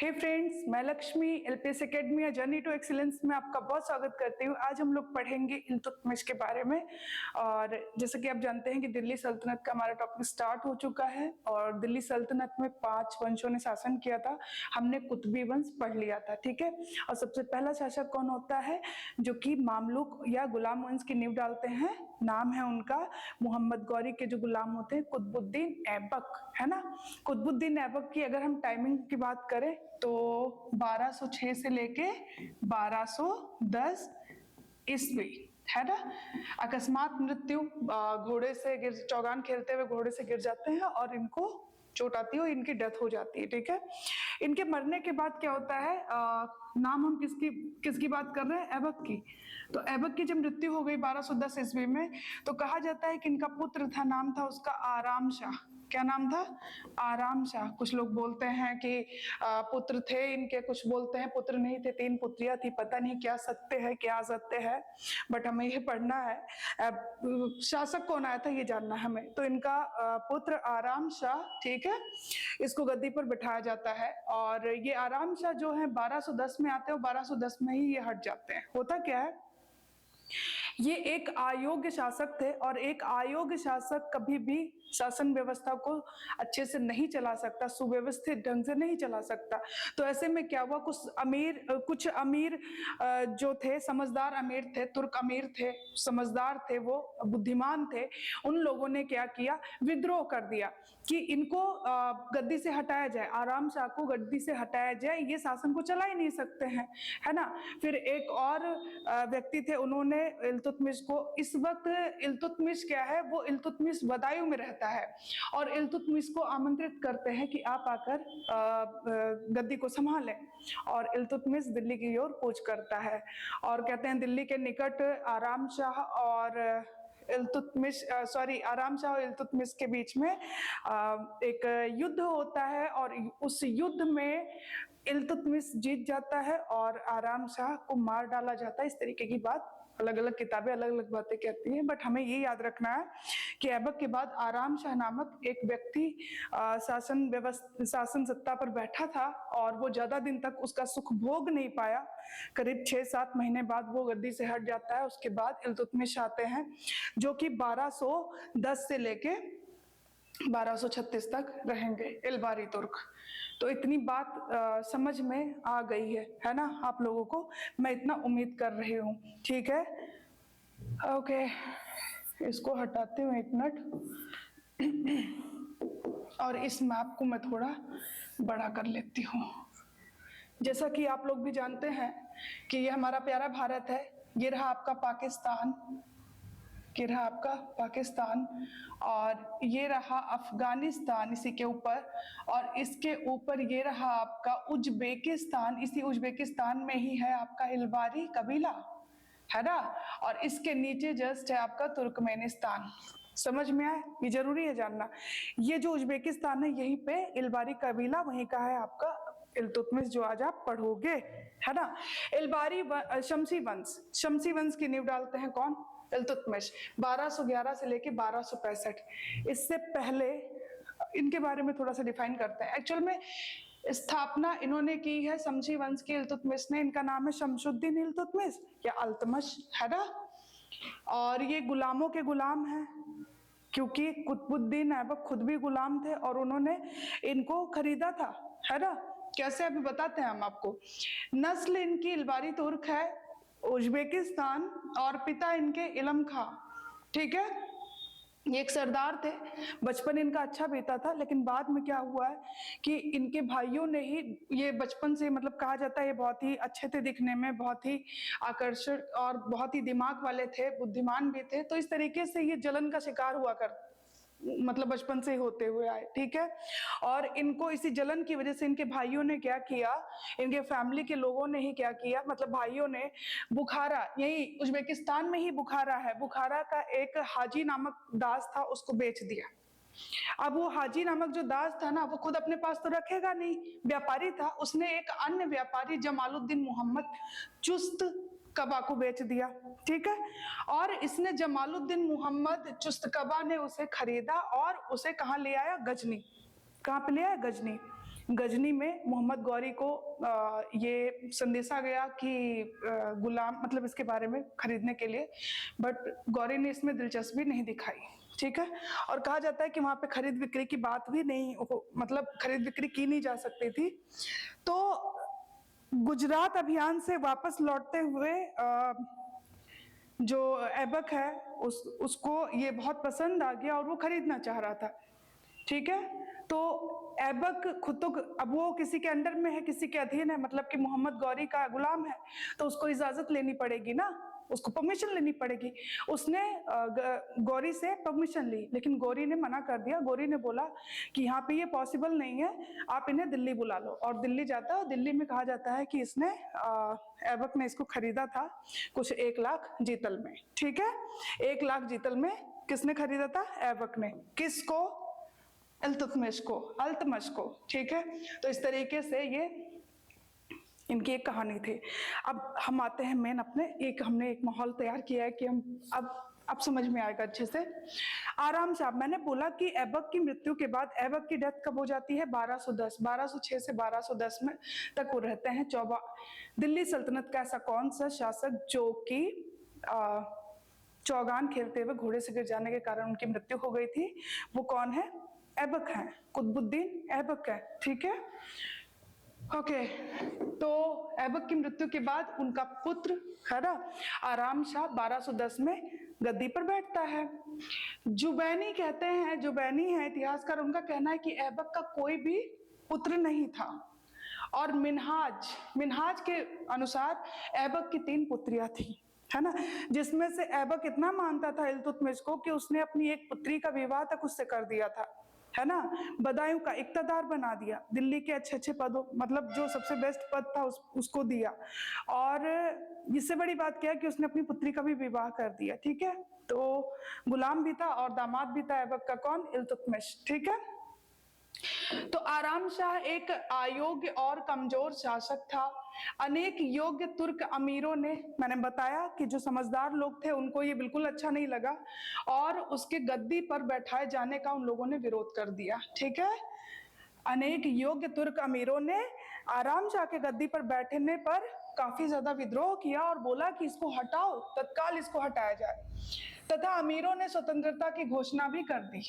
हे friends, मैं Lakshmi LPS academy या journey to excellence में आपका बहुत स्वागत करती हूँ। आज हम लोग पढ़ेंगे इल्तुतमिश के बारे में। और जैसे कि आप जानते हैं कि दिल्ली सल्तनत का हमारा टॉपिक स्टार्ट हो चुका है और दिल्ली सल्तनत में 5 वंशों ने शासन किया था। हमने कुतुबी वंश पढ़ लिया था, ठीक है। और सबसे पहला शासक कौन होता है जो कि मामलुक या गुलाम वंश की नींव डालते हैं? नाम है उनका मोहम्मद गौरी के जो गुलाम होते हैं कुतुबुद्दीन ऐबक, है ना। कुतुबुद्दीन ऐबक की अगर हम टाइमिंग की बात करें तो 1206 से लेके 1210 ईस्वी, है ना। अकस्मात मृत्यु, घोड़े से चौगान खेलते हुए घोड़े से गिर जाते हैं और इनको चोट आती है और इनकी डेथ हो जाती है, ठीक है। इनके मरने के बाद क्या होता है, नाम हम किसकी बात कर रहे हैं? ऐबक की। तो ऐबक की जब मृत्यु हो गई 1210 ईस्वी में, तो कहा जाता है कि इनका पुत्र था, नाम था उसका आराम शाह। क्या नाम था? आराम शाह। कुछ लोग बोलते हैं कि पुत्र थे इनके, कुछ बोलते हैं पुत्र नहीं थे, 3 पुत्रियां थी। पता नहीं क्या सत्य है क्या असत्य है, बट हमें ये पढ़ना है। शासक कौन आया था ये जानना है हमें। तो इनका पुत्र आराम शाह, ठीक है, इसको गद्दी पर बिठाया जाता है। और ये आराम शाह जो है 1210 में आते हैं और 1210 में ही ये हट जाते हैं। होता क्या है, ये एक अयोग्य शासक थे और एक अयोग्य शासक कभी भी शासन व्यवस्था को अच्छे से नहीं चला सकता, सुव्यवस्थित ढंग से नहीं चला सकता। तो ऐसे में क्या हुआ, कुछ अमीर जो थे, समझदार अमीर थे, तुर्क अमीर थे, समझदार थे, वो बुद्धिमान थे। उन लोगों ने क्या किया, विद्रोह कर दिया कि इनको गद्दी से हटाया जाए, आराम शाह को गद्दी से हटाया जाए, ये शासन को चला ही नहीं सकते हैं, है ना। फिर एक और व्यक्ति थे, उन्होंने इल्तुतमिश को, इस वक्त इल्तुतमिश क्या है, वो इल्तुतमिश बदायूं में रहता है और इल्तुतमिश को आमंत्रित करते हैं कि आप आकर गद्दी को संभालें। और इल्तुतमिश दिल्ली की ओर कूच करता है और कहते हैं दिल्ली के निकट आराम शाह और आराम शाह और इल्तुतमिश के बीच में एक युद्ध होता है और उस युद्ध में इल्तुतमिश जीत जाता है और आराम शाह को मार डाला जाता है। इस तरीके की बात अलग अलग किताबें अलग अलग बातें कहती हैं, बट हमें ये याद रखना है कि ऐबक के बाद आराम शाह नामक एक व्यक्ति शासन सत्ता पर बैठा था और वो ज्यादा दिन तक उसका सुख भोग नहीं पाया। करीब 6-7 महीने बाद वो गद्दी से हट जाता है। उसके बाद इल्तुतमिश आते हैं जो कि 1210 से लेके 1236 तक रहेंगे, इलबारी तुर्क। तो इतनी बात समझ में आ गई है ना आप लोगों को, मैं इतना उम्मीद कर रही हूँ, ठीक है। ओके, इसको हटाती हूँ 1 मिनट और इस मैप को मैं थोड़ा बड़ा कर लेती हूँ। जैसा कि आप लोग भी जानते हैं कि ये हमारा प्यारा भारत है, ये रहा आपका पाकिस्तान, ये रहा आपका पाकिस्तान और ये रहा अफगानिस्तान इसी के ऊपर, और इसके ऊपर ये रहा आपका उज्बेकिस्तान। इसी उज्बेकिस्तान में ही है आपका इलबारी कबीला, है ना। और इसके नीचे जस्ट है आपका तुर्कमेनिस्तान। समझ में आया? ये जरूरी है जानना। ये जो उज्बेकिस्तान है यहीं पे इलबारी कबीला, वहीं का है आपका इल्तुतमिश जो आज आप पढ़ोगे, है ना। शमसी वंश की नींव डालते हैं कौन? इल्तुतमिश। 1211 से लेके 1265। इससे पहले इनके बारे में थोड़ा सा डिफाइन करते हैं। एक्चुअल में स्थापना इन्होंने की है शमसी वंश की इल्तुतमिश ने। इनका नाम है शमशुद्दीन इल्तुतमिश या अल्तमश, है ना। और ये गुलामों के गुलाम हैं क्योंकि कुतुबुद्दीन ऐबक खुद भी गुलाम थे और उन्होंने इनको खरीदा था, है ना। कैसे अभी बताते हैं हम आपको। नस्ल इनकी इलबारी तुर्क है, उज्बेकिस्तान, और पिता इनके इलम खां, ठीक है। ये एक सरदार थे। बचपन इनका अच्छा बीता था, लेकिन बाद में क्या हुआ है कि इनके भाइयों ने ही, ये बचपन से मतलब कहा जाता है ये बहुत ही अच्छे थे दिखने में, बहुत ही आकर्षक और बहुत ही दिमाग वाले थे, बुद्धिमान भी थे। तो इस तरीके से ये जलन का शिकार हुआ मतलब बचपन से ही होते हुए आए, ठीक है। और इनको इसी जलन की वजह से इनके भाइयों ने क्या किया, इनके फैमिली के लोगों ने ही क्या किया, मतलब भाइयों ने बुखारा, यही उज्बेकिस्तान में ही बुखारा है, बुखारा का एक हाजी नामक दास था, उसको बेच दिया। अब वो हाजी नामक जो दास था ना, वो खुद अपने पास तो रखेगा नहीं, व्यापारी था, उसने एक अन्य व्यापारी जमालुद्दीन मोहम्मद चुस्त कबा को बेच दिया, ठीक है। और इसने जमालुद्दीन मोहम्मद चुस्त कबा ने उसे खरीदा और उसे कहाँ ले आया? गजनी। कहाँ पे ले आया? गजनी। गजनी में मोहम्मद गौरी को ये संदेशा गया कि गुलाम मतलब इसके बारे में खरीदने के लिए, बट गौरी ने इसमें दिलचस्पी नहीं दिखाई, ठीक है। और कहा जाता है कि वहां पे खरीद बिक्री की बात भी नहीं, मतलब खरीद बिक्री की नहीं जा सकती थी। तो गुजरात अभियान से वापस लौटते हुए जो ऐबक है उसको ये बहुत पसंद आ गया और वो खरीदना चाह रहा था, ठीक है। तो ऐबक खुद तो अब वो किसी के अंडर में है, किसी के अधीन है, मतलब कि मोहम्मद गौरी का गुलाम है, तो उसको इजाजत लेनी पड़ेगी ना, उसको परमिशन लेनी पड़ेगी। उसने गौरी से परमिशन ली, लेकिन गौरी ने मना कर दिया। गौरी ने बोला कि यहाँ पे ये पॉसिबल नहीं है, आप इन्हें दिल्ली बुला लो। और दिल्ली जाता है। दिल्ली में कहा जाता है कि इसने ऐबक ने इसको खरीदा था कुछ 1 लाख जीतल में, ठीक है। 1 लाख जीतल में किसने खरीदा था? ऐबक ने। किसको? इल्तुतमिश को, ठीक है। तो इस तरीके से ये इनकी एक कहानी थी। अब हम आते हैं मेन अपने हमने एक माहौल तैयार किया है कि हम अब समझ में आएगा अच्छे से। आराम से। मैंने बोला कि ऐबक की मृत्यु के बाद, ऐबक की डेथ कब हो जाती है? 1206 से 1210 में तक वो रहते हैं। दिल्ली सल्तनत का ऐसा कौन सा शासक जो कि चौगान खेलते हुए घोड़े से गिर जाने के कारण उनकी मृत्यु हो गई थी? वो कौन है? ऐबक है, कुतुबुद्दीन ऐबक है, ठीक है। ओके, तो ऐबक की मृत्यु के बाद उनका पुत्र है ना आराम शाह 1210 में गद्दी पर बैठता है। जुबैनी कहते हैं, जुबैनी है इतिहासकार, उनका कहना है कि ऐबक का कोई भी पुत्र नहीं था। और मिनहाज के अनुसार ऐबक की 3 पुत्रियां थी, है ना, जिसमें से ऐबक इतना मानता था इल्तुतमिश को कि उसने अपनी एक पुत्री का विवाह तक उससे कर दिया था, है ना। बदायूं का इक्तदार बना दिया, दिल्ली के अच्छे पदों, मतलब जो सबसे बेस्ट पद था उसको दिया। और इससे बड़ी बात क्या है कि उसने अपनी पुत्री का भी विवाह कर दिया, ठीक है। तो गुलाम भी था और दामाद भी था ऐबक का। कौन? इल्तुतमिश, ठीक है। तो आराम शाह एक अयोग्य और कमजोर शासक था। अनेक योग्य तुर्क अमीरों ने, मैंने बताया कि जो समझदार लोग थे उनको ये बिल्कुल अच्छा नहीं लगा और उसके गद्दी पर बैठाए जाने का उन लोगों ने विरोध कर दिया, ठीक है। अनेक योग्य तुर्क अमीरों ने आराम शाह के गद्दी पर बैठने पर काफी ज्यादा विद्रोह किया और बोला कि इसको हटाओ, तत्काल इसको हटाया जाए। तथा अमीरों ने स्वतंत्रता की घोषणा भी कर दी।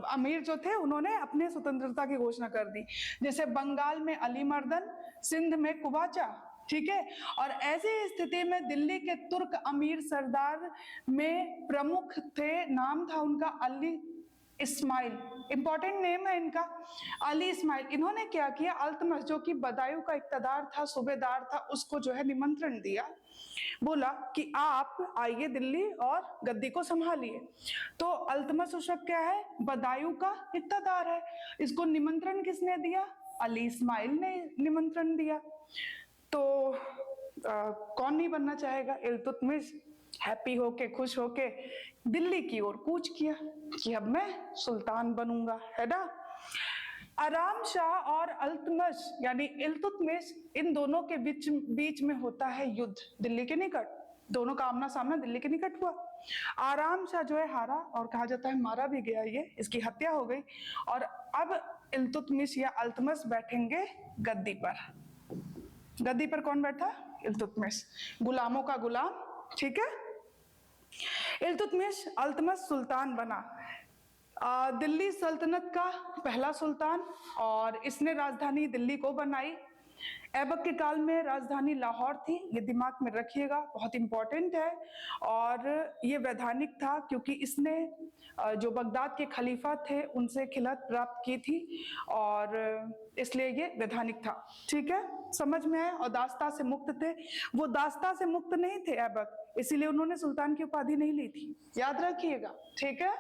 अमीर जो थे उन्होंने अपने स्वतंत्रता की घोषणा कर दी, जैसे बंगाल में अली मर्दन, सिंध में कुबाचा, ठीक है। और ऐसी स्थिति में दिल्ली के तुर्क अमीर सरदार में प्रमुख थे, नाम था उनका अली इस्माइल, इंपॉर्टेंट नेम है इनका, अली इस्माइल। इन्होंने क्या किया? अल्तमश जो कि बदायूं का इक्तदार था, सूबेदार था, उसको जो है निमंत्रण दिया, बोला कि आप आइए दिल्ली और गद्दी को संभालिए। तो अल्तमश उस वक्त क्या है? बदायूं का इक्तदार है। इसको निमंत्रण किसने दिया? अली इस्माइल ने निमंत्रण दिया। तो कौन नहीं बनना चाहेगा? इल्तुतमिश हैप्पी होके, खुश होके दिल्ली की ओर कूच किया कि अब मैं सुल्तान बनूंगा, है ना। आराम शाह और अल्तमश यानी इल्तुतमिश, इन दोनों के बीच में होता है युद्ध दिल्ली के निकट। दोनों का आमना सामना दिल्ली के निकट हुआ। आराम शाह जो है हारा और कहा जाता है मारा भी गया, ये इसकी हत्या हो गई। और अब इल्तुतमिश या अल्तमश बैठेंगे गद्दी पर। गद्दी पर कौन बैठा? इल्तुतमिश, गुलामों का गुलाम, ठीक है। इल्तुतमिश अल्तमश सुल्तान बना, दिल्ली सल्तनत का पहला सुल्तान, और इसने राजधानी दिल्ली को बनाई। ऐबक के काल में राजधानी लाहौर थी, ये दिमाग में रखिएगा, बहुत इंपॉर्टेंट है। और ये वैधानिक था क्योंकि इसने जो बगदाद के खलीफा थे उनसे खिलाफत प्राप्त की थी और इसलिए ये वैधानिक था, ठीक है। समझ में है। और दास्ता से मुक्त थे, वो दास्ता से मुक्त नहीं थे ऐबक, इसीलिए उन्होंने सुल्तान की उपाधि नहीं ली थी, याद रखिएगा, ठीक है।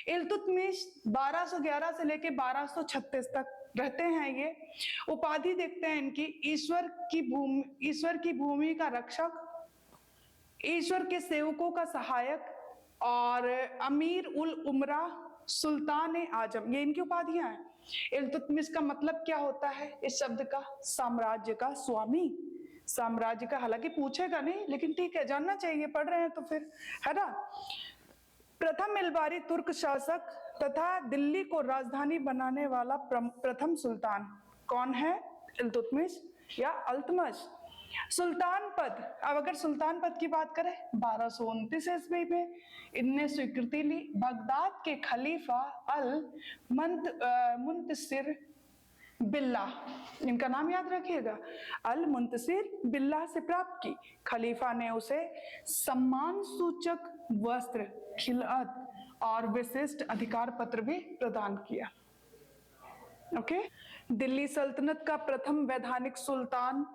इल्तुतमिश 1211 से लेके 1236 तक रहते हैं। ये उपाधि देखते हैं इनकी, ईश्वर की भूमि का रक्षक, ईश्वर के सेवकों का सहायक और अमीर उल उमरा, सुल्तान आजम, ये इनकी उपाधियां हैं। इल्तुतमिश का मतलब क्या होता है इस शब्द का? साम्राज्य का स्वामी, साम्राज्य का, हालांकि पूछेगा नहीं लेकिन ठीक है, जानना चाहिए, पढ़ रहे हैं तो फिर, है ना। प्रथम इलबारी तुर्क शासक तथा दिल्ली को राजधानी बनाने वाला प्रथम सुल्तान कौन है? इल्तुतमिश या अल्तमश। सुल्तान पद, अब अगर सुल्तान पद की बात करें 1229 ईस्वी में इनने स्वीकृति ली, बगदाद के खलीफा अल मुंतसिर बिल्ला, इनका नाम याद रखिएगा, अल मुंतसिर बिल्ला से प्राप्त की। खलीफा ने उसे सम्मान सूचक वस्त्र, खिलअत और विशिष्ट अधिकार पत्र भी प्रदान किया। ओके, दिल्ली सल्तनत का प्रथम वैधानिक सुल्तान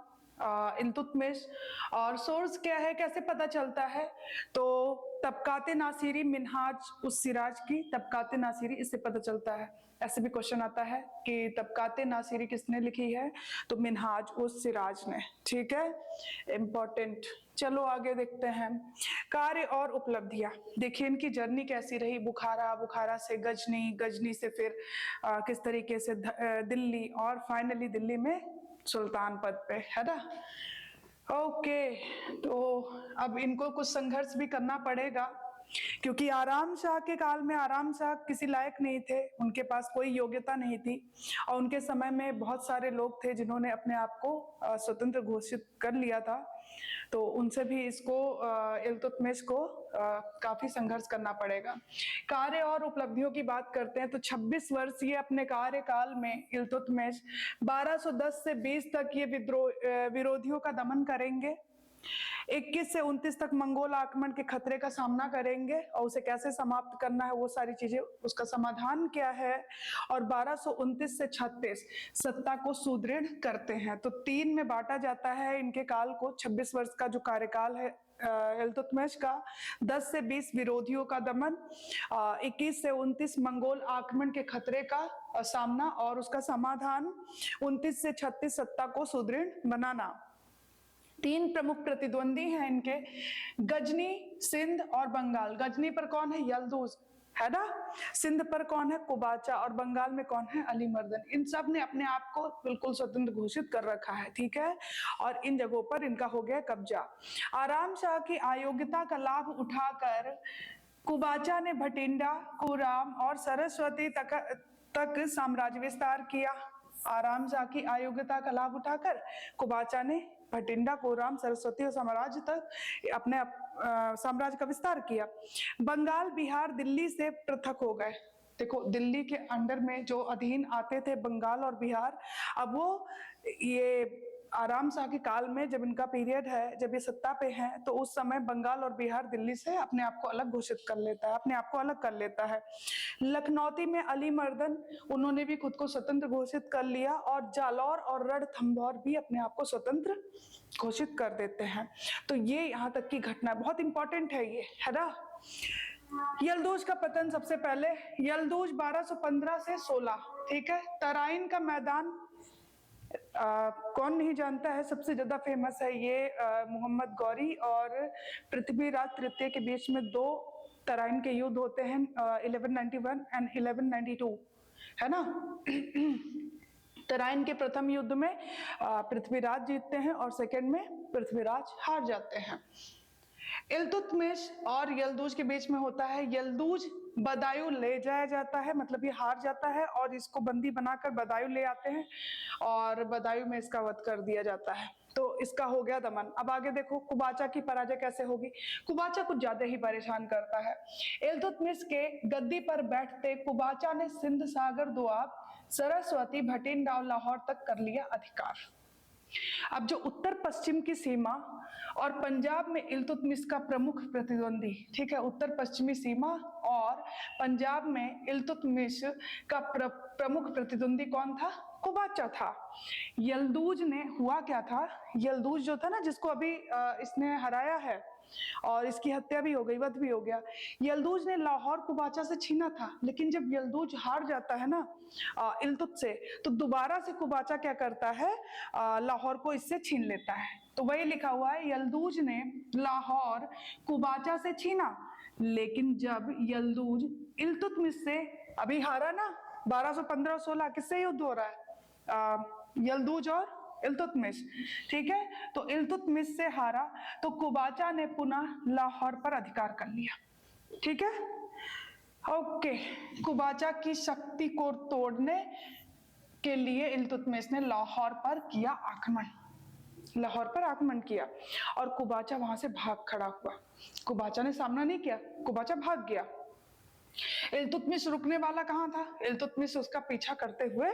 इल्तुतमिश। और सोर्स क्या है, कैसे पता चलता है? तो तबकाते नासिरी मिन्हाज उस सिराज की, तबकाते नासिरी इससे पता चलता है। ऐसे भी क्वेश्चन आता है कि तबकाते नासिरी किसने लिखी है? तो मिन्हाज उस सिराज ने। ठीक है, इंपॉर्टेंट। चलो आगे देखते हैं कार्य और उपलब्धियां। देखिए इनकी जर्नी कैसी रही, बुखारा, बुखारा से गजनी, गजनी से फिर किस तरीके से दिल्ली और फाइनली दिल्ली में सुल्तान पद पे, है ना। ओके, तो अब इनको कुछ संघर्ष भी करना पड़ेगा, क्योंकि आराम शाह के काल में आराम शाह किसी लायक नहीं थे, उनके पास कोई योग्यता नहीं थी, और उनके समय में बहुत सारे लोग थे जिन्होंने अपने आप को स्वतंत्र घोषित कर लिया था। तो उनसे भी इसको इल्तुतमिश को काफी संघर्ष करना पड़ेगा। कार्य और उपलब्धियों की बात करते हैं तो 26 वर्षीय अपने कार्यकाल में इल्तुतमिश 1210 से 20 तक ये विरोधियों का दमन करेंगे। 21 से 29 तक मंगोल आक्रमण के खतरे का सामना करेंगे, और उसे कैसे समाप्त करना है वो सारी चीजें, उसका समाधान क्या है। और 1229 से 36 सत्ता को सुदृढ़ करते हैं। तो 3 में बांटा जाता है इनके काल को। 26 वर्ष का जो कार्यकाल है इल्तुतमिश का, 10 से 20 विरोधियों का दमन, 21 से 29 मंगोल आक्रमण के खतरे का सामना और उसका समाधान, 29 से 36 सत्ता को सुदृढ़ बनाना। 3 प्रमुख प्रतिद्वंदी हैं इनके, गजनी, सिंध और बंगाल। गजनी पर कौन है? यल्दूज, है ना। सिंध पर कौन है? कुबाचा। और बंगाल में कौन है? अलीमर्दन। इन सब ने अपने आप को बिल्कुल स्वतंत्र घोषित कर रखा है, ठीक है, और इन जगहों पर इनका हो गया कब्जा। आराम शाह की अयोग्यता का लाभ उठाकर कुबाचा ने भटिंडा, कुराम और सरस्वती तक साम्राज्य विस्तार किया। आराम शाह की अयोग्यता का लाभ उठाकर कुबाचा ने भटिंडा, कोराम, सरस्वती और साम्राज्य तक अपने साम्राज्य का विस्तार किया। बंगाल, बिहार दिल्ली से पृथक हो गए। देखो दिल्ली के अंडर में जो अधीन आते थे बंगाल और बिहार, अब वो ये आराम शाह के काल में जब इनका पीरियड है, जब ये सत्ता पे हैं, तो उस समय बंगाल और बिहार दिल्ली से अपने आप को अलग घोषित कर लेता है, अपने आप को अलग कर लेता है। लखनौती में अलीमर्दन, उन्होंने भी खुद को स्वतंत्र घोषित कर लिया, और जालौर और रणथंभौर भी अपने आप को स्वतंत्र घोषित कर देते हैं। तो ये यहाँ तक की घटना बहुत इंपॉर्टेंट है, ये है ना। यल्दूज का पतन सबसे पहले, यल्दूज 1215 से 16, ठीक है। तराइन का मैदान कौन नहीं जानता है, सबसे ज्यादा फेमस है ये। मोहम्मद गौरी और पृथ्वीराज तृतीय के बीच में 2 तराइन के युद्ध होते हैं, 1191 एंड 1192, है ना। तराइन के प्रथम युद्ध में पृथ्वीराज जीतते हैं और सेकंड में पृथ्वीराज हार जाते हैं। इल्तुतमिश और यल्दूज के बीच में होता है, यल्दूज बदायूं ले जाया जाता है, मतलब ये हार जाता है और इसको बंदी बनाकर बदायूं ले आते हैं और बदायूं में इसका वध कर दिया जाता है। तो इसका हो गया दमन। अब आगे देखो कुबाचा की पराजय कैसे होगी। कुबाचा कुछ ज्यादा ही परेशान करता है। इल्तुतमिश के गद्दी पर बैठते कुबाचा ने सिंध, सागर, दोआब, सरस्वती, भटिंडा और लाहौर तक कर लिया अधिकार। अब जो उत्तर पश्चिम की सीमा और पंजाब में इल्तुतमिश का प्रमुख प्रतिद्वंदी, ठीक है, उत्तर पश्चिमी सीमा और पंजाब में इल्तुतमिश का प्रमुख प्रतिद्वंदी कौन था? कुबाचा था। यल्दूज ने, हुआ क्या था, यल्दूज जो था ना, जिसको अभी इसने हराया है और इसकी हत्या भी हो गई, वध भी हो गया। यल्दूज ने लाहौर कुबाचा से छीना था, लेकिन जब यल्दूज हार जाता है ना इल्तुत से, तो दोबारा से कुबाचा क्या करता है, लाहौर को इससे छीन लेता है। तो वही लिखा हुआ है, यल्दूज ने लाहौर कुबाचा से छीना, लेकिन जब यल्दूज इल्तुतमिश से अभी हारा ना, 1215-16 किससे युद्ध हो रहा है? यल्दूज और इल्तुतमिश, ठीक है। तो इल्तुतमिश से हारा तो कुबाचा ने पुनः लाहौर पर अधिकार कर लिया, ठीक है। ओके, कुबाचा की शक्ति को तोड़ने के लिए इल्तुतमिश ने लाहौर पर किया आक्रमण, लाहौर पर आक्रमण किया और कुबाचा वहां से भाग खड़ा हुआ। कुबाचा ने सामना नहीं किया, कुबाचा भाग गया। इल्तुतमिश रुकने वाला कहाँ था? इल्तुतमिश उसका पीछा करते हुए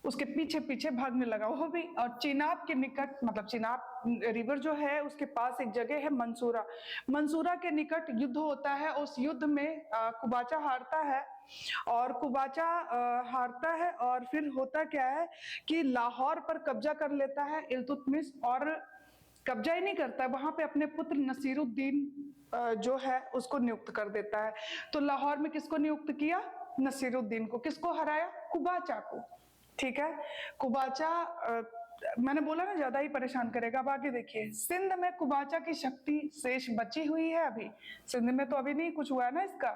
उसके पीछे पीछे भागने लगा, वो भी। और चिनाब के निकट, मतलब चिनाब रिवर जो है उसके पास एक जगह है मंसूरा, मंसूरा के निकट युद्ध होता है। उस युद्ध में कुबाचा हारता है, और कुबाचा हारता है और फिर होता क्या है कि लाहौर पर कब्जा कर लेता है इल्तुतमिश। और कब्जा ही नहीं करता, वहां पे अपने पुत्र नसीरुद्दीन जो है उसको नियुक्त कर देता है। तो लाहौर में किसको नियुक्त किया? नसीरुद्दीन को। किसको हराया? कुबाचा को। ठीक है, कुबाचा मैंने बोला ना ज्यादा ही परेशान करेगा। अब आगे देखिए, सिंध में कुबाचा की शक्ति शेष बची हुई है अभी। सिंध में तो अभी नहीं कुछ हुआ है ना इसका।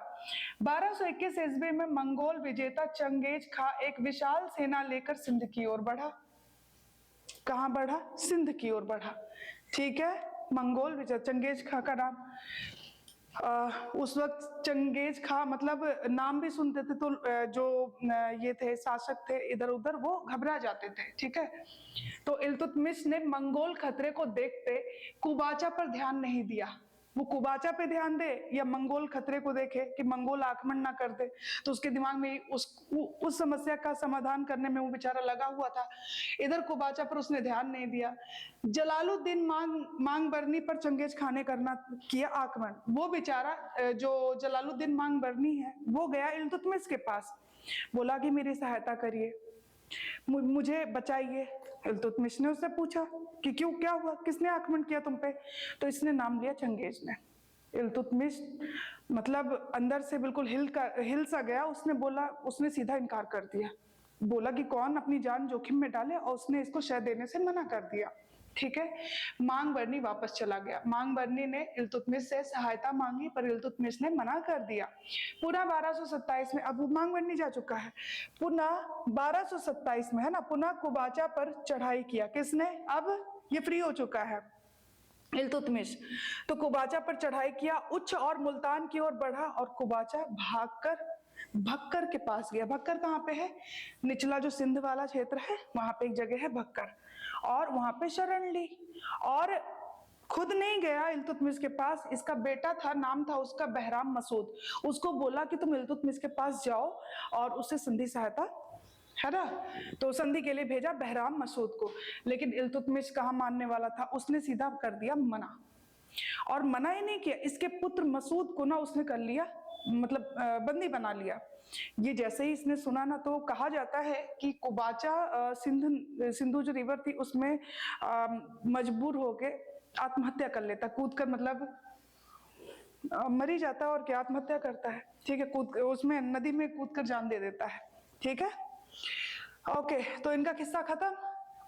1221 ईस्वी में मंगोल विजेता चंगेज खा एक विशाल सेना लेकर सिंध की ओर बढ़ा। कहां बढ़ा? सिंध की ओर बढ़ा। ठीक है, मंगोल विजेता, चंगेज खा का नाम उस वक्त चंगेज खा मतलब नाम भी सुनते थे तो जो ये थे शासक थे इधर उधर वो घबरा जाते थे। ठीक है, तो इल्तुतमिश ने मंगोल खतरे को देखते कुबाचा पर ध्यान नहीं दिया। वो कुबाचा पे ध्यान दे या मंगोल खतरे को देखे कि मंगोल आक्रमण ना कर दे, तो उसके दिमाग में उस समस्या का समाधान करने में वो बेचारा लगा हुआ था। इधर कुबाचा पर उसने ध्यान नहीं दिया। जलालुद्दीन मांग बरनी पर चंगेज खान ने किया आक्रमण। वो बेचारा जो जलालुद्दीन मांग बरनी है वो गया इल्तुतमिश के पास, बोला कि मेरी सहायता करिए, मुझे बचाइए। इल्तुतमिश ने उससे पूछा कि क्यों, क्या हुआ, किसने आक्रमण किया तुम पे? तो इसने नाम लिया चंगेज ने। इल्तुतमिश मतलब अंदर से बिल्कुल हिल सा गया। उसने बोला, उसने सीधा इनकार कर दिया, बोला कि कौन अपनी जान जोखिम में डाले, और उसने इसको शह देने से मना कर दिया। ठीक है, मांग बरनी वापस चला गया। मांग बरनी ने इल्तुतमिश से सहायता मांगी पर इल्तुतमिश ने मना कर दिया। पुनः 1227 में, अब मांग बरनी जा चुका है, पुनः 1227 में है ना, पुनः कुबाचा पर चढ़ाई किया। किसने? अब ये फ्री हो चुका है इल्तुतमिश, तो कुबाचा पर चढ़ाई किया, उच्च और मुल्तान की ओर बढ़ा और कुबाचा भागकर भक्कर के पास गया। भक्कर कहाँ पे है? निचला जो सिंध वाला क्षेत्र है वहां पे एक जगह है भक्कर, और वहां पे शरण ली। और खुद नहीं गया इल्तुतमिश के पास, इसका बेटा था, नाम था उसका बहराम मसूद। उसको बोला कि तुम इल्तुतमिश के पास जाओ और उससे संधि सहायता, है ना, तो संधि के लिए भेजा बहराम मसूद को। लेकिन इल्तुतमिश कहाँ मानने वाला था, उसने सीधा कर दिया मना। और मना ही नहीं किया, इसके पुत्र मसूद को ना उसने कर लिया, मतलब बंदी बना लिया। ये जैसे ही इसने सुना ना, तो कहा जाता है कि कुबाचा सिंधु जो रिवर थी उसमें मजबूर होके आत्महत्या कर लेता, कूद कर, मतलब मर ही जाता है और क्या, आत्महत्या करता है। ठीक है, कूद उसमें नदी में कूद कर जान दे देता है। ठीक है, ओके, तो इनका किस्सा खत्म।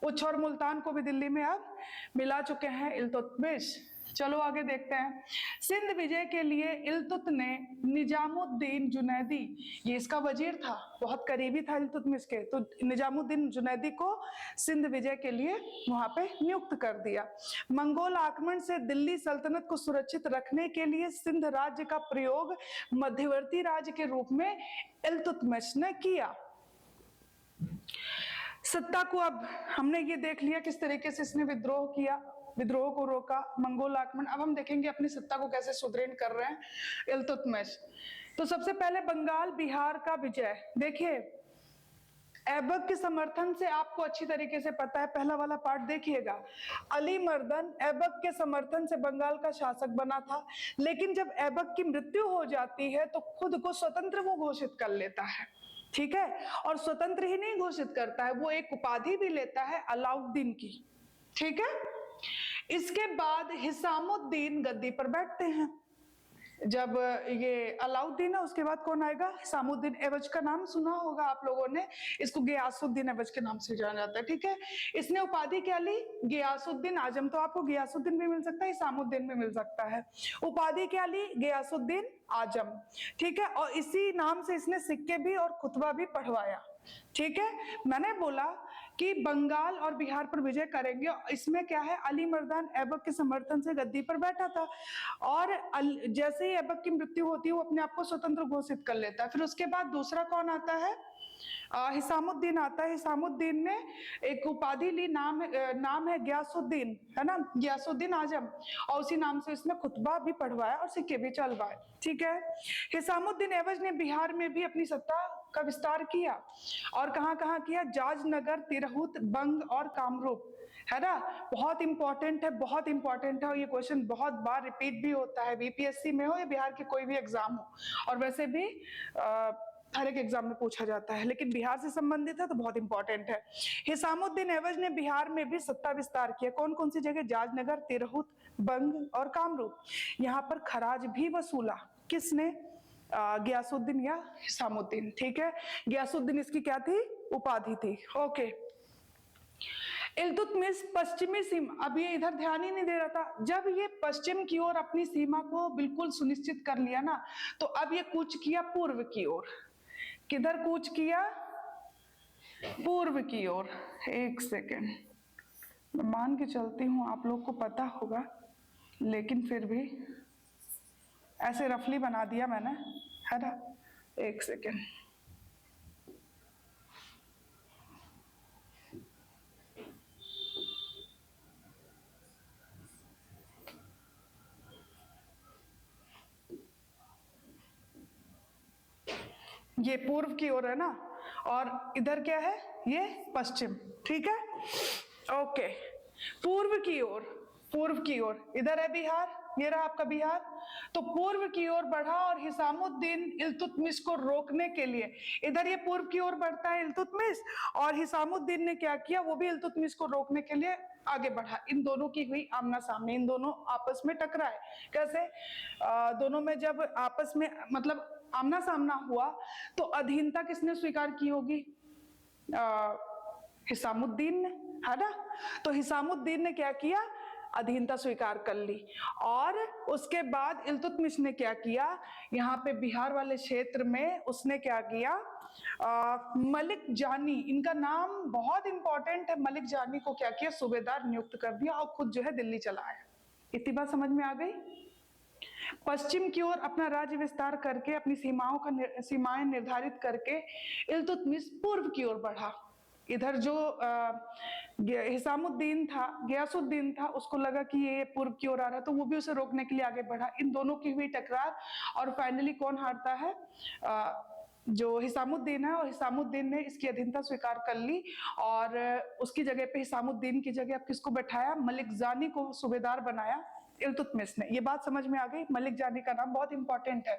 उच्च और मुल्तान को भी दिल्ली में अब मिला चुके हैं इल्तुतमिश। चलो आगे देखते हैं। सिंध विजय के लिए इल्तुत ने निजामुद्दीन जुनैदी, ये इसका वजीर था, बहुत करीबी था इल्तुतमिश के, तो निजामुद्दीन जुनैदी को सिंध विजय के लिए वहां पे नियुक्त कर दिया। मंगोल आक्रमण से दिल्ली सल्तनत को सुरक्षित रखने के लिए सिंध राज्य का प्रयोग मध्यवर्ती राज्य के रूप में इल्तुतमिश ने किया। सत्ता को अब हमने ये देख लिया किस तरीके से इसने विद्रोह किया, विद्रोह को रोका, मंगोल आक्रमण। अब हम देखेंगे अपनी सत्ता को कैसे सुदृढ़ कर रहे हैं इल्तुतमिश। तो सबसे पहले बंगाल बिहार का विजय। देखिए, ऐबक के समर्थन से आपको अच्छी तरीके से पता है, पहला वाला पार्ट देखिएगा। अली मर्दन ऐबक के समर्थन से बंगाल का शासक बना था, लेकिन जब ऐबक की मृत्यु हो जाती है तो खुद को स्वतंत्र वो घोषित कर लेता है। ठीक है, और स्वतंत्र ही नहीं घोषित करता है, वो एक उपाधि भी लेता है अलाउद्दीन की। ठीक है, इसके बाद हिसामुद्दीन गद्दी पर बैठते हैं। जब ये अलाउद्दीन है उसके बाद कौन आएगा? हिसामुद्दीन एवज का नाम सुना होगा आप लोगों ने, इसको गियासुद्दीन एवज के नाम से जाना जाता है। ठीक है, इसने उपाधि क्या ली? गियासुद्दीन आजम। तो आपको गियासुद्दीन भी मिल सकता है, हिसामुद्दीन भी मिल सकता है। उपाधि क्या ली? गियासुद्दीन आजम। ठीक है, और इसी नाम से इसने सिक्के भी और खुतबा भी पढ़वाया। ठीक है, मैंने बोला कि बंगाल और बिहार पर विजय करेंगे। इसमें क्या है, अली मर्दान ऐबक के समर्थन से गद्दी पर बैठा था और जैसे ही ऐबक की मृत्यु होती है वो अपने आप को स्वतंत्र घोषित कर लेता है। फिर उसके बाद दूसरा कौन आता है, हिसामुद्दीन आता है। हिसामुद्दीन ने एक उपाधि ली, नाम है गयासुद्दीन, है ना, गयासुद्दीन आजम, और उसी नाम से इसने खुतबा भी पढ़वाया और सिक्के भी चलवाए। ठीक है, हिसामुद्दीन एवज ने बिहार में भी अपनी सत्ता का विस्तार किया और कहाँ कहाँ किया, जाजनगर, तिरहुत, बंग और कामरूप, है ना। बहुत इंपॉर्टेंट है, बहुत इंपॉर्टेंट है, और ये क्वेश्चन बहुत बार रिपीट भी होता है, बीपीएससी में हो या बिहार के कोई भी एग्जाम हो, और वैसे भी हर एक एग्जाम में पूछा जाता है, लेकिन बिहार से संबंधित है तो बहुत इंपॉर्टेंट है। हिसामुद्दीन एवज ने बिहार में भी सत्ता विस्तार किया। कौन कौन सी जगह, जाजनगर, तिरहुत, बंग और कामरूप। यहाँ पर खराज भी वसूला, किसने, गयासुद्दीन या हिसामुद्दीन। ठीक है, गयासुद्दीन इसकी क्या थी, उपाधि थी। ओके, इल्तुतमिश पश्चिमी सीमा, अब ये इधर ध्यान ही नहीं दे रहा था, जब ये पश्चिम की ओर अपनी सीमा को बिल्कुल सुनिश्चित कर लिया ना, तो अब ये कूच किया पूर्व की ओर। किधर कूच किया, पूर्व की ओर। एक सेकेंड, मैं मान के चलती हूँ आप लोग को पता होगा, लेकिन फिर भी ऐसे रफली बना दिया मैंने, है ना। एक सेकेंड, ये पूर्व की ओर है ना, और इधर क्या है, ये पश्चिम। ठीक है, ओके, पूर्व की ओर, पूर्व की ओर इधर है बिहार, ये रहा आपका बिहार, तो पूर्व की ओर बढ़ा और हिसामुद्दीन इल्तुतमिश को रोकने के लिए, इधर ये पूर्व की ओर बढ़ता है इल्तुतमिश, और हिसामुद्दीन ने क्या किया, वो भी इल्तुतमिश को रोकने के लिए आगे बढ़ा। इन दोनों की हुई आमना सामने, इन दोनों आपस में टकराए। कैसे, दोनों में जब आपस में मतलब आमना सामना हुआ तो अधीनता किसने स्वीकार की होगी, हिसामुद्दीन ने, है ना। तो हिसामुद्दीन ने क्या किया, अधीनता स्वीकार कर ली, और उसके बाद इल्तुतमिश ने क्या किया, यहाँ पे बिहार वाले क्षेत्र में उसने क्या किया, मलिक जानी, इनका नाम बहुत इंपॉर्टेंट है, मलिक जानी को क्या किया, सूबेदार नियुक्त कर दिया और खुद जो है दिल्ली चला आया। इतनी बात समझ में आ गई। पश्चिम की ओर अपना राज्य विस्तार करके, अपनी सीमाएं निर्धारित करके इल्तुतमिश पूर्व की ओर बढ़ा। इधर जो हिसामुद्दीन था, गयासुद्दीन था, उसको लगा कि ये पूर्व की ओर आ रहा है, तो वो भी उसे रोकने के लिए आगे बढ़ा। इन दोनों की हुई टकरार, और फाइनली कौन हारता है, जो हिसामुद्दीन है, और हिसामुद्दीन ने इसकी अधीनता स्वीकार कर ली, और उसकी जगह पे, हिसामुद्दीन की जगह अब किसको बैठाया, मलिक जानी को सूबेदार बनाया इल्तुतमिश ने। ये बात समझ में आ गई, मलिक जानी का नाम बहुत इंपॉर्टेंट है,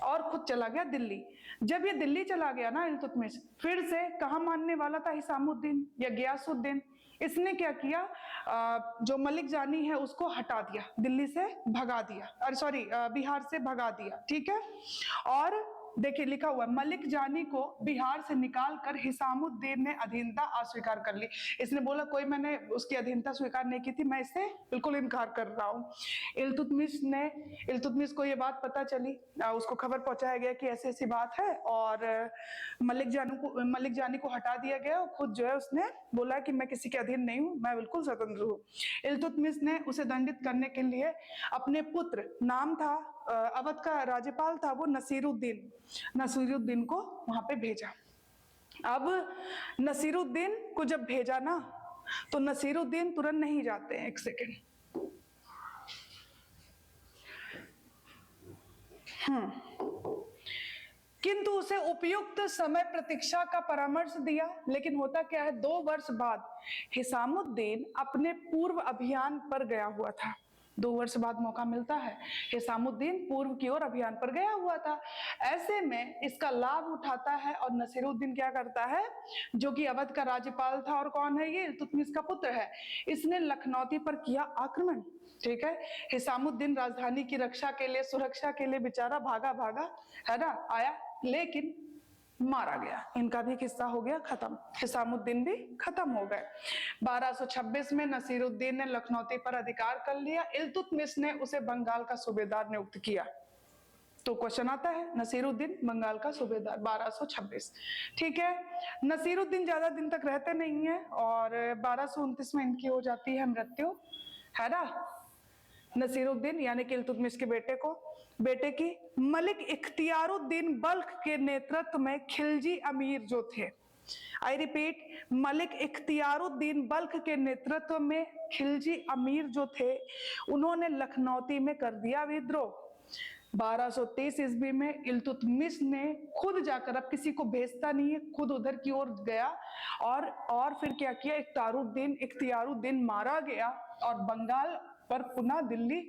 और खुद चला गया दिल्ली। जब ये दिल्ली चला गया ना इल्तुतमिश, फिर से कहाँ मानने वाला था, हिसामुद्दीन या गयासुद्दीन, इसने क्या किया, जो मलिक जानी है उसको हटा दिया, दिल्ली से भगा दिया, अरे सॉरी, बिहार से भगा दिया। ठीक है, और देखिए लिखा हुआ, मलिक जानी को बिहार से निकाल कर हिसामुद्दीन ने अधीनता अस्वीकार कर ली। इसने बोला कोई मैंने उसकी अधीनता स्वीकार नहीं की थी, मैं इससे बिल्कुल इनकार कर रहा हूँ। इल्तुतमिश को ये बात पता चली, उसको खबर पहुंचाया गया कि ऐसी ऐसी बात है, और मलिक जानी को हटा दिया गया, और खुद जो है उसने बोला कि मैं किसी के अधीन नहीं हूँ, मैं बिल्कुल स्वतंत्र हूँ। इल्तुतमिश ने उसे दंडित करने के लिए अपने पुत्र, नाम था, अवध का राज्यपाल था वो, नसीरुद्दीन को वहां पे भेजा। अब नसीरुद्दीन को जब भेजा ना, तो नसीरुद्दीन तुरंत नहीं जाते हैं, एक सेकेंड, किंतु उसे उपयुक्त समय प्रतीक्षा का परामर्श दिया। लेकिन होता क्या है, 2 वर्ष बाद हिसामुद्दीन अपने पूर्व अभियान पर गया हुआ था। 2 वर्ष बाद मौका मिलता है, हिसामुद्दीन पूर्व की ओर अभियान पर गया हुआ था। ऐसे में इसका लाभ उठाता है, और नसीरुद्दीन क्या करता है, जो कि अवध का राज्यपाल था, और कौन है ये, इल्तुतमिश का पुत्र है, इसने लखनौती पर किया आक्रमण। ठीक है, हिसामुद्दीन राजधानी की रक्षा के लिए, सुरक्षा के लिए बेचारा भागा, है ना, आया, लेकिन मारा गया। इनका भी किस्सा हो गया खत्म, हिसामुद्दीन भी खत्म हो गए। 1226 में नसीरुद्दीन ने लखनौती पर अधिकार कर लिया। इल्तुतमिश ने उसे बंगाल का सूबेदार नियुक्त किया। तो क्वेश्चन आता है नसीरुद्दीन बंगाल का सूबेदार 1226। ठीक है, नसीरुद्दीन ज्यादा दिन तक रहते नहीं है और 1229 में इनकी हो जाती है मृत्यु, है ना। नसीरुद्दीन यानी कि इल्तुतमिश के बेटे की मलिक इख्तियारुद्दीन बल्ख के नेतृत्व में खिलजी अमीर जो थे, आई रिपीट, मलिक इख्तियारुद्दीन बल्ख के नेतृत्व में खिलजी अमीर जो थे, उन्होंने लखनौती में कर दिया विद्रोह। 1223 ईस्वी में इल्तुतमिश ने खुद जाकर, अब किसी को भेजता नहीं है, खुद उधर की ओर गया और फिर क्या किया, इख्तियारुद्दीन मारा गया और बंगाल पर दिल्ली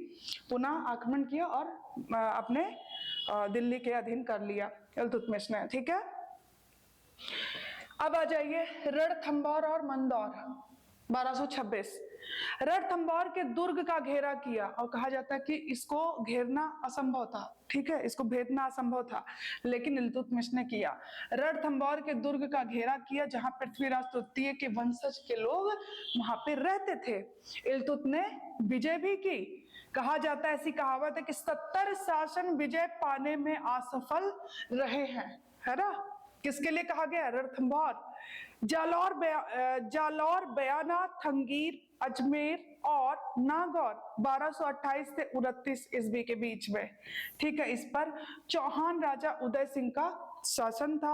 पुनः आक्रमण किया और अपने दिल्ली के अधीन कर लिया इल्तुतमिश ने। ठीक है, अब आ जाइए रणथंभौर और मंदौर 1226। रणथंभौर के दुर्ग का घेरा किया और कहा जाता है कि इसको घेरना असंभव था, ठीक है, इसको भेदना असंभव था, लेकिन इल्तुतमिश ने किया। रणथंभौर के दुर्ग का घेरा किया जहां पृथ्वीराज तृतीय के वंशज के लोग वहां पे रहते थे। इल्तुत ने विजय भी की। कहा जाता है, ऐसी कहावत है कि 70 शासन विजय पाने में असफल रहे हैं, है ना। किसके लिए कहा गया? रणथंभौर। जालौर, बयाना, थंगीर, अजमेर और नागौर 1228 से 29 ईस्वी के बीच में। ठीक है, इस पर चौहान राजा उदय सिंह का शासन था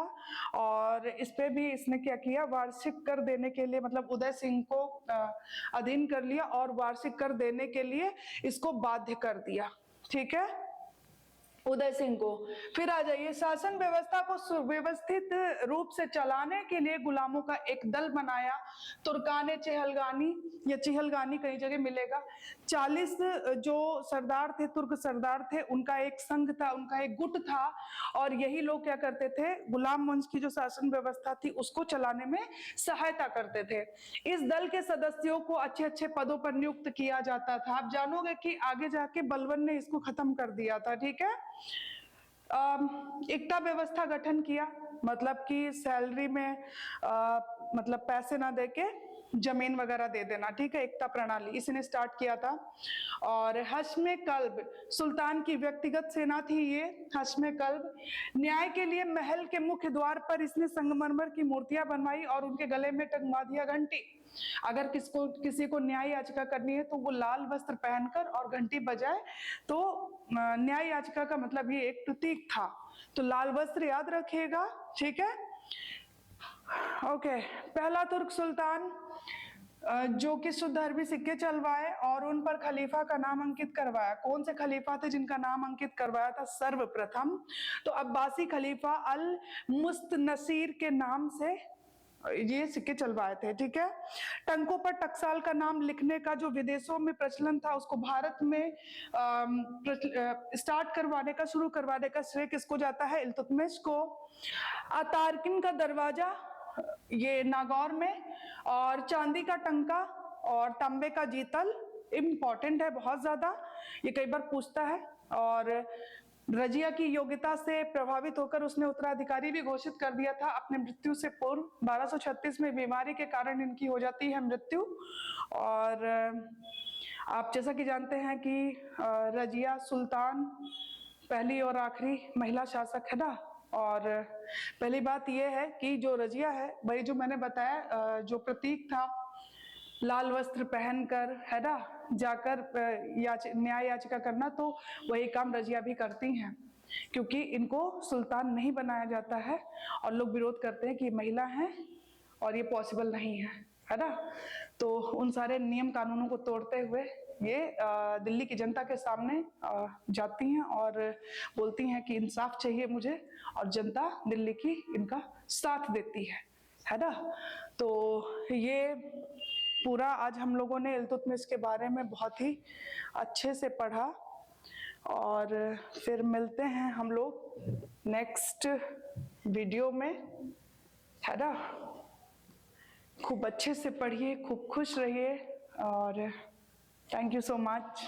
और इस पे भी इसने क्या किया, वार्षिक कर देने के लिए, मतलब उदय सिंह को अधीन कर लिया और वार्षिक कर देने के लिए इसको बाध्य कर दिया। ठीक है, उदय सिंह को। फिर आ जाइए, शासन व्यवस्था को सुव्यवस्थित रूप से चलाने के लिए गुलामों का एक दल बनाया। तुर्काने चेहलगानी या चिहलगानी कई जगह मिलेगा। 40 जो सरदार थे, तुर्क सरदार थे, उनका एक संघ था, उनका एक गुट था और यही लोग क्या करते थे, गुलाम वंश की जो शासन व्यवस्था थी उसको चलाने में सहायता करते थे। इस दल के सदस्यों को अच्छे अच्छे पदों पर नियुक्त किया जाता था। आप जानोगे कि आगे जाके बलबन ने इसको खत्म कर दिया था। ठीक है, एकता व्यवस्था गठन किया, मतलब कि सैलरी में मतलब पैसे ना देके जमीन वगैरह दे देना। ठीक है, एकता प्रणाली इसने स्टार्ट किया था। और हश्मे कल्ब सुल्तान की व्यक्तिगत सेना थी ये हश्मे कल्ब। न्याय के लिए महल के मुख्य द्वार पर इसने संगमरमर की मूर्तियां बनवाई और उनके गले में टंगवा दिया घंटी। अगर किसी को न्याय याचिका करनी है तो वो लाल वस्त्र पहनकर और घंटी बजाए, तो न्याय याचिका का मतलब ये एक प्रतीक था। तो लाल वस्त्र याद रखिएगा। ठीक है, ओके। पहला तुर्क सुल्तान जो कि शुद्ध अरबी सिक्के चलवाए और उन पर खलीफा का नाम अंकित करवाया। कौन से खलीफा थे जिनका नाम अंकित करवाया था? सर्वप्रथम तो अब्बासी खलीफा अल मुस्तनसीर के नाम से ये सिक्के चलवाए थे। ठीक है, टंकों पर टकसाल का नाम लिखने का जो विदेशों में प्रचलन था उसको भारत में शुरू करवाने का श्रेय किसको जाता है? इल्तुतमिश को। अतारकिन का दरवाजा ये नागौर में, और चांदी का टंका और तांबे का जीतल इम्पोर्टेंट है बहुत ज्यादा, ये कई बार पूछता है। और रजिया की योग्यता से प्रभावित होकर उसने उत्तराधिकारी भी घोषित कर दिया था अपने मृत्यु से पूर्व। 1236 में बीमारी के कारण इनकी हो जाती है मृत्यु। और आप जैसा कि जानते हैं कि रजिया सुल्तान पहली और आखिरी महिला शासक है ना। और पहली बात यह है कि जो रजिया है, वही जो मैंने बताया जो प्रतीक था लाल वस्त्र पहनकर, है ना, जाकर न्याय याचिका करना, तो वही काम रजिया भी करती हैं, क्योंकि इनको सुल्तान नहीं बनाया जाता है और लोग विरोध करते हैं कि महिला हैं और ये पॉसिबल नहीं है ना। तो उन सारे नियम कानूनों को तोड़ते हुए ये दिल्ली की जनता के सामने जाती हैं और बोलती हैं कि इंसाफ चाहिए मुझे, और जनता दिल्ली की इनका साथ देती है ना। तो ये पूरा आज हम लोगों ने इल्तुतमिश के बारे में बहुत ही अच्छे से पढ़ा, और फिर मिलते हैं हम लोग नेक्स्ट वीडियो में, है ना। खूब अच्छे से पढ़िए, खूब खुश रहिए, और थैंक यू सो मच।